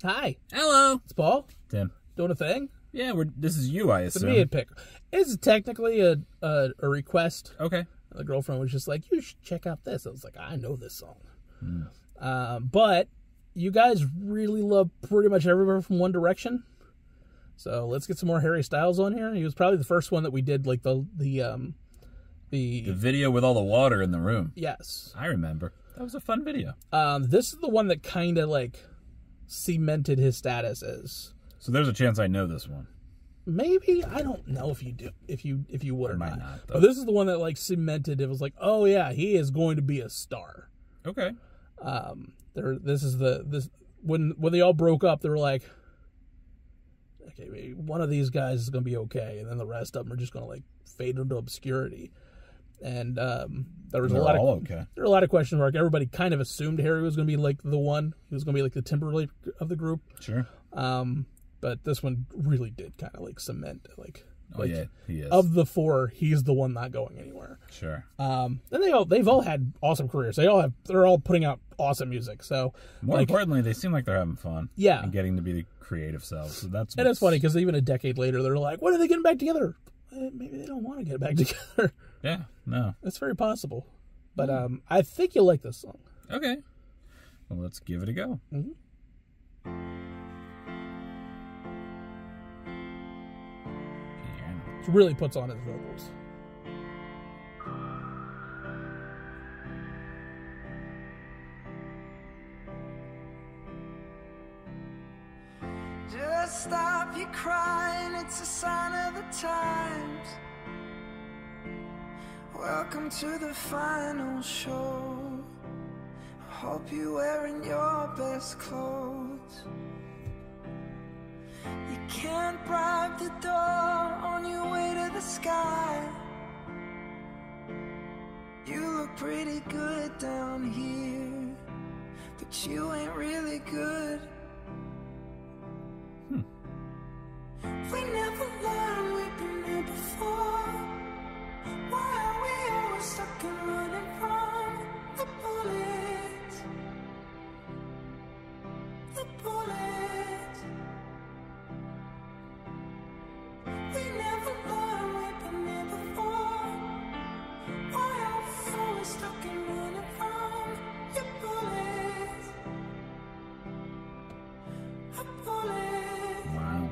Hi. Hello. It's Paul. Tim. Doing a thing? Yeah, this is you, I assume. It's me pick. It's technically a request. Okay. The girlfriend was just like, you should check out this. I was like, I know this song. But you guys really love pretty much everyone from One Direction. So let's get some more Harry Styles on here. He was probably the first one that we did, like the video with all the water in the room. Yes. I remember. That was a fun video. This is the one that kind of like cemented his status as. So there's a chance I know this one. Maybe, I don't know if you do, if you would or not. Though. But this is the one that like cemented. It was like, oh yeah, he is going to be a star. Okay. When they all broke up, they were like, okay, maybe one of these guys is going to be okay, and then the rest of them are just going to like fade into obscurity. And there was a lot of question mark. Everybody kind of assumed Harry was going to be like the one. He was going to be like the Timberlake of the group. Sure. But this one really did kind of like cement yeah, he is. Of the four, he's the one not going anywhere. Sure. And they've all had awesome careers. They're all putting out awesome music. So more importantly, they seem like they're having fun. Yeah. And getting to be the creative selves. So that's and it's funny because even a decade later, they're like, when are they getting back together? Maybe they don't want to get back together. Yeah. No. It's very possible. But I think you'll like this song. Okay. Well, let's give it a go. Mm-hmm. It really puts on his vocals. Just stop your crying, it's a sign of the times. Welcome to the final show. I hope you're wearing your best clothes. You can't bribe the door on your way to the sky. You look pretty good down here, but you ain't really good. We never learned, we've been here before. Why are we always stuck and running from the bullets? The bullets. We never learned, we've been here before. Why are we always stuck and running from your bullets? A bullet. Wow.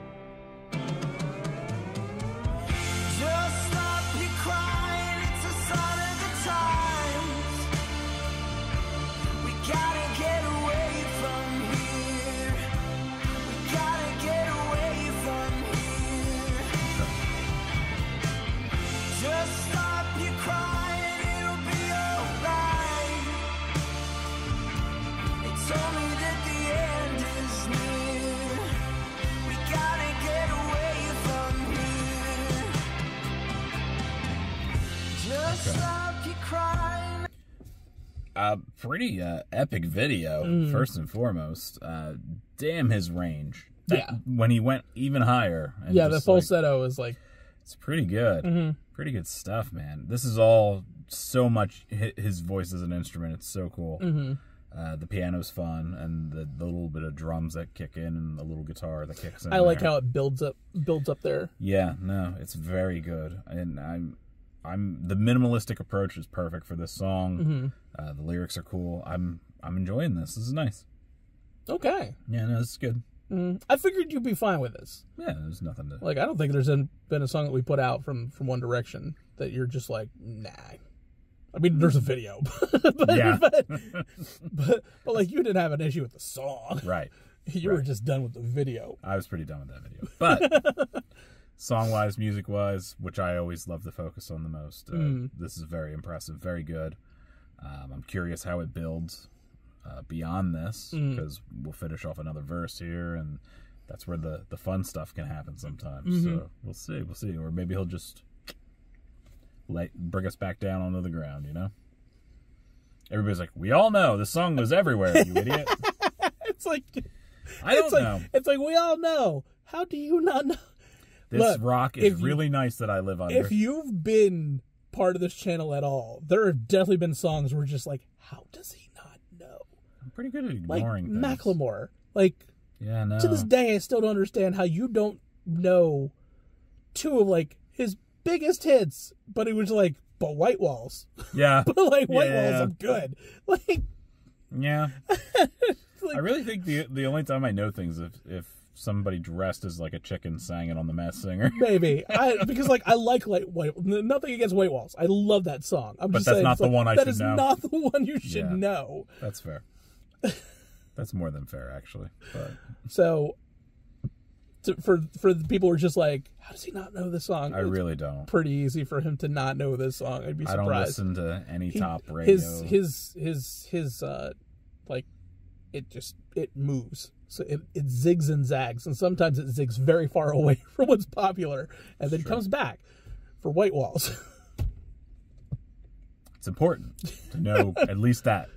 Just stop your crying, it's a sign of the times. We gotta get away from here. We gotta get away from here. Just stop your crying, it'll be alright. They told me that the end is near. We gotta get away from here. Just stop your crying. Pretty epic video, first and foremost. Damn his range. Yeah. When he went even higher. And Yeah, the falsetto is like... It's pretty good. Pretty good stuff, man. This is all so much his voice as an instrument. It's so cool. The piano's fun, and the little bit of drums that kick in, and the little guitar that kicks in. I like how it builds up there. Yeah, no, it's very good. And I'm the minimalistic approach is perfect for this song. The lyrics are cool. I'm enjoying this. This is nice. Okay. Yeah, no, this is good. I figured you'd be fine with this. Yeah, there's nothing to... Like, I don't think there's been a song that we put out from One Direction that you're just like, nah. I mean, there's a video. but like, you didn't have an issue with the song. Right. You were just done with the video. I was pretty done with that video. But song-wise, music-wise, which I always love to focus on the most, this is very impressive, very good. I'm curious how it builds beyond this, because we'll finish off another verse here, and that's where the fun stuff can happen sometimes. So we'll see. Or maybe he'll just bring us back down onto the ground, you know? Everybody's like, we all know this song was everywhere, you idiot. It's like... I don't know. It's like, we all know. How do you not know? This rock is really nice that I live under. If you've been part of this channel at all, there have definitely been songs where just like, how does he not know? I'm pretty good at ignoring things. Macklemore. Like, Yeah, no. To this day, I still don't understand how you don't know two of like his biggest hits, but it was like, but White Walls. Yeah. But like White Walls, I'm good. Like, yeah. like, I really think the only time I know things if somebody dressed as like a chicken sang it on The Masked Singer. maybe because like I like White. Nothing against White Walls. I love that song. I'm But just that's saying, not the one I that should is know. not the one you should Yeah. know. That's fair. That's more than fair, actually. But So, for the people who are just like, how does he not know this song? I really don't. Pretty easy for him to not know this song. I'd be I surprised. don't listen to any top radio. His like it moves. So it zigs and zags, and sometimes it zigs very far away from what's popular, and then comes back for White Walls. It's important to know at least that.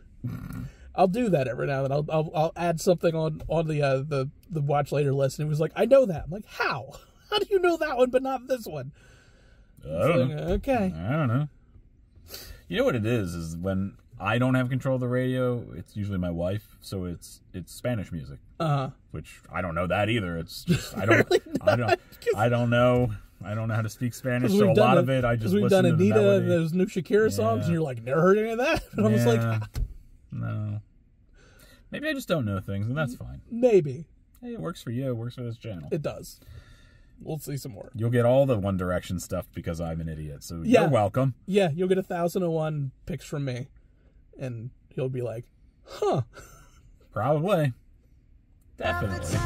I'll do that every now and then. I'll add something on the watch later list, and it was like, I know that. I'm like, how? How do you know that one but not this one? I don't know. Okay. I don't know. You know what it is when I don't have control of the radio, it's usually my wife, so it's Spanish music. Which I don't know that either. It's just I don't know. I don't know how to speak Spanish, so a lot of it I just listen to the melody. We've done Anita and those new Shakira songs, and you're like, never heard any of that? And I was like, no. Maybe I just don't know things, and that's fine. Maybe. Hey, it works for you. It works for this channel. It does. We'll see some more. You'll get all the One Direction stuff because I'm an idiot, so you're welcome. Yeah, you'll get 1,001 pics from me, and he'll be like, huh. Probably. Definitely.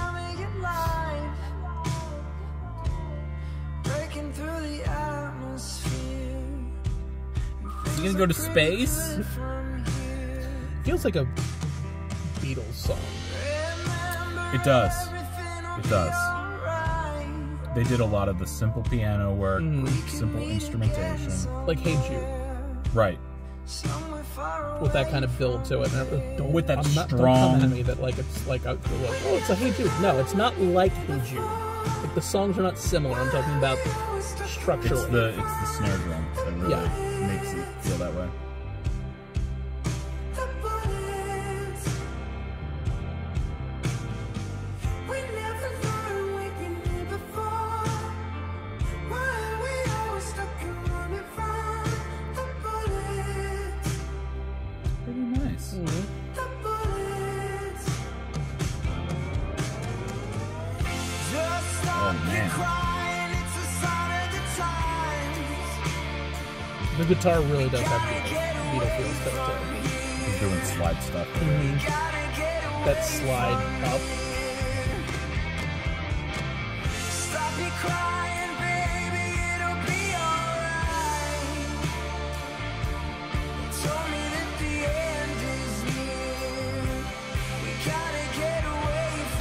You gonna go to space? Feels like a Beatles song. It does. It does. They did a lot of the simple piano work, simple instrumentation. Like Hey Jude. Right. With that kind of build to it. With that Don't strong... come at me that like it's like, oh, it's a Hey Jude. No, it's not like Hey Jude. Like the songs are not similar. I'm talking about structurally. It's the snare drum that really makes it feel that way. Pretty nice. Oh man. The guitar really does have Beatle feel to it. He's doing slide stuff. That slide up.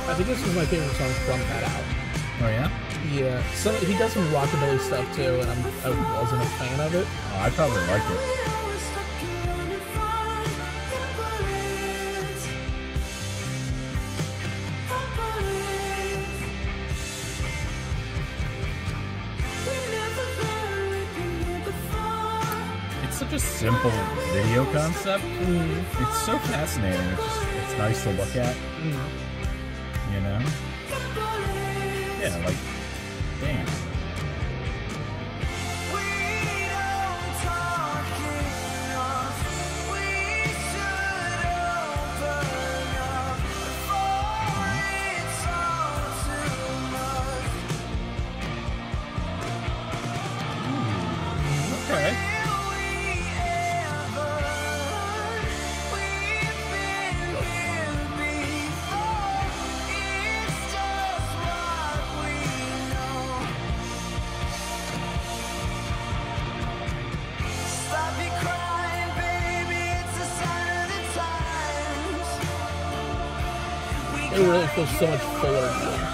I think this is my favorite song from that album. Oh yeah? Yeah, so he does some rockabilly stuff too, and I wasn't a fan of it. Oh, I probably like it. It's such a simple video concept. It's so fascinating. It's nice to look at. You know? Yeah, like, damn. Okay. It really feels so much fuller now.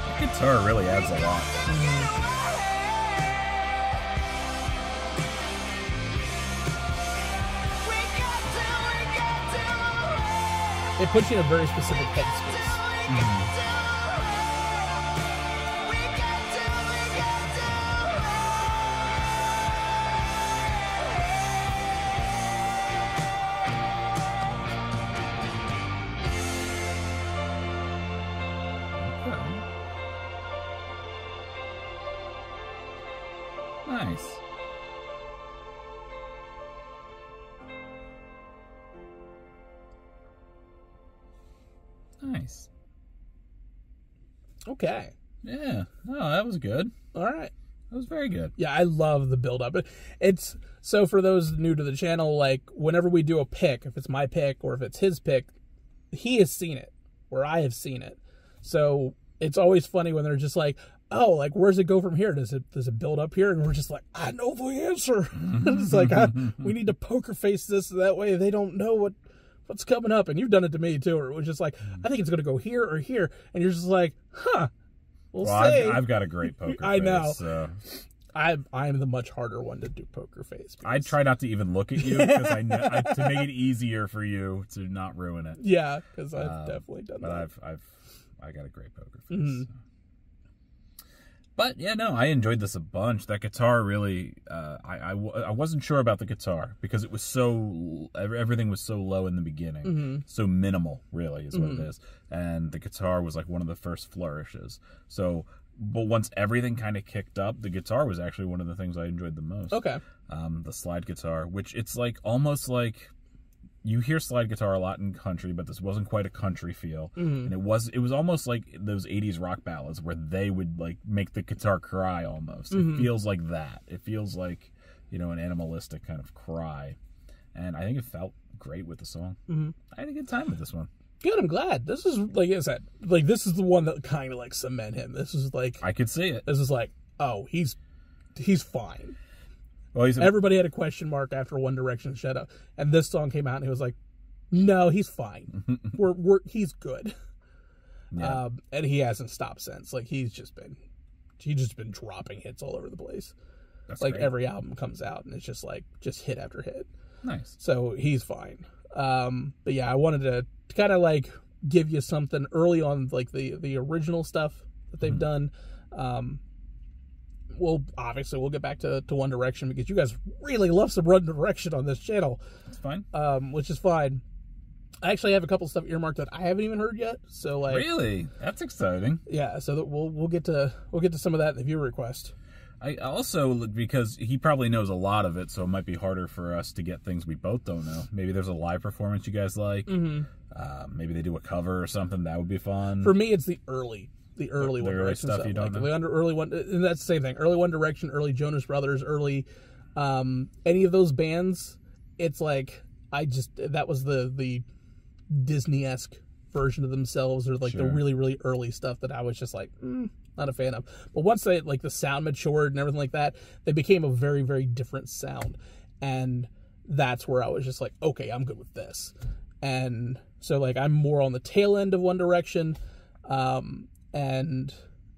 The guitar really adds a lot. It puts you in a very specific headspace. Nice. Nice. Okay. Yeah. No, that was good. All right. That was very good. Yeah, I love the build-up. It's so for those new to the channel, like whenever we do a pick, if it's my pick or if it's his pick, he has seen it or I have seen it. So it's always funny when they're just like, "Oh, like where's it go from here? Does it build up here?" And we're just like, "I know the answer." It's like we need to poker face this so that way they don't know what's coming up. And you've done it to me too. Or it was just like, "I think it's going to go here or here," and you're just like, "Huh." Well, I've got a great poker face. I know. So. I'm the much harder one to do poker face. I try not to even look at you because I know to make it easier for you to not ruin it. Yeah, because I've definitely done that. But I got a great poker face. So. But yeah, no, I enjoyed this a bunch. That guitar really, I wasn't sure about the guitar because it was everything was so low in the beginning, so minimal really is what it is, and the guitar was like one of the first flourishes. So, but once everything kind of kicked up, the guitar was actually one of the things I enjoyed the most. Okay, the slide guitar, which it's like almost like. You hear slide guitar a lot in country, but this wasn't quite a country feel, and it was almost like those '80s rock ballads where they would like make the guitar cry almost. It feels like that. It feels like an animalistic kind of cry, and I think it felt great with the song. I had a good time with this one. Good, I'm glad. This is like I said, like this is the one that kind of like cement him. This is like I could see it. This is like, oh, he's fine. Well, everybody had a question mark after One Direction shut up, and this song came out, and he was like, "No, he's fine. He's good." Yeah. And he hasn't stopped since. Like he's just been dropping hits all over the place. That's like great. every album comes out, and it's just hit after hit. Nice. So he's fine. But yeah, I wanted to kind of like give you something early on, like the original stuff that they've done. We'll get back to One Direction because you guys really love some One Direction on this channel. That's fine. Which is fine. I actually have a couple of stuff earmarked that I haven't even heard yet. So like, really, that's exciting. Yeah. So that we'll get to some of that in the viewer request. I also, because he probably knows a lot of it, so it might be harder for us to get things we both don't know. Maybe there's a live performance you guys like. Maybe they do a cover or something. That would be fun. For me, it's the early One Direction stuff you don't know. The early one, and that's the same thing. Early One Direction, early Jonas Brothers, early any of those bands. It's like that was the Disney-esque version of themselves, or like the really really early stuff that I was just like not a fan of. But once they like the sound matured and everything like that, they became a very very different sound, and that's where I was just like, okay, I'm good with this. And so like I'm more on the tail end of One Direction. And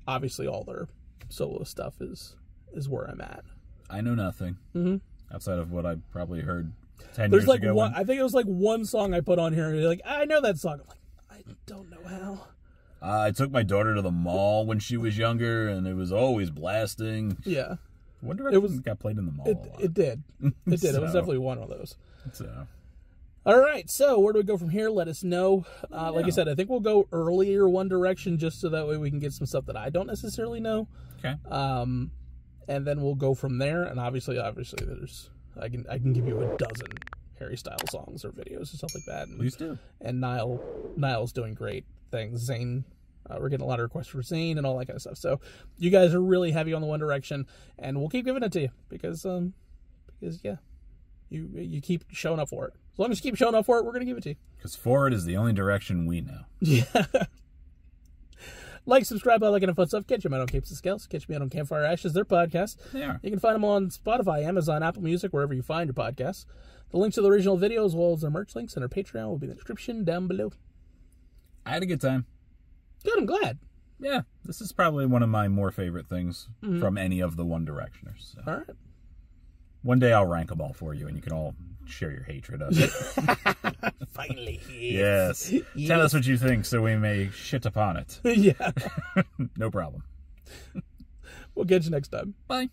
obviously all their solo stuff is where I'm at. I know nothing outside of what I probably heard 10 There's years like ago. I think it was like one song I put on here, and you're like, I know that song. I'm like, I don't know how. I took my daughter to the mall when she was younger, and it was always blasting. Yeah. One Direction got played in the mall a lot. It did. It did. It was definitely one of those. So. All right, so where do we go from here? Let us know. Like I said, I think we'll go earlier One Direction just so that way we can get some stuff that I don't necessarily know. Okay. And then we'll go from there. And obviously, there's I can give you a dozen Harry Styles songs or videos and stuff like that. And, Please do. And Niall's doing great things. Zayn, we're getting a lot of requests for Zayn and all that kind of stuff. So you guys are really heavy on the One Direction, and we'll keep giving it to you because yeah, you keep showing up for it. As long as you keep showing up for it, we're going to give it to you. Because forward is the only direction we know. Yeah. Like, subscribe, by liking, and fun stuff. Catch them out on Capes And Scowls. Catch me out on Campfire Ashes, their podcast. They are. You can find them on Spotify, Amazon, Apple Music, wherever you find your podcasts. The links to the original videos, as well as their merch links and our Patreon, will be in the description down below. I had a good time. Good, I'm glad. Yeah, this is probably one of my more favorite things from any of the One Directioners. So. All right. One day I'll rank them all for you, and you can all share your hatred of it. Finally. Yes. Tell us what you think so we may shit upon it. Yeah. No problem. We'll catch you next time. Bye.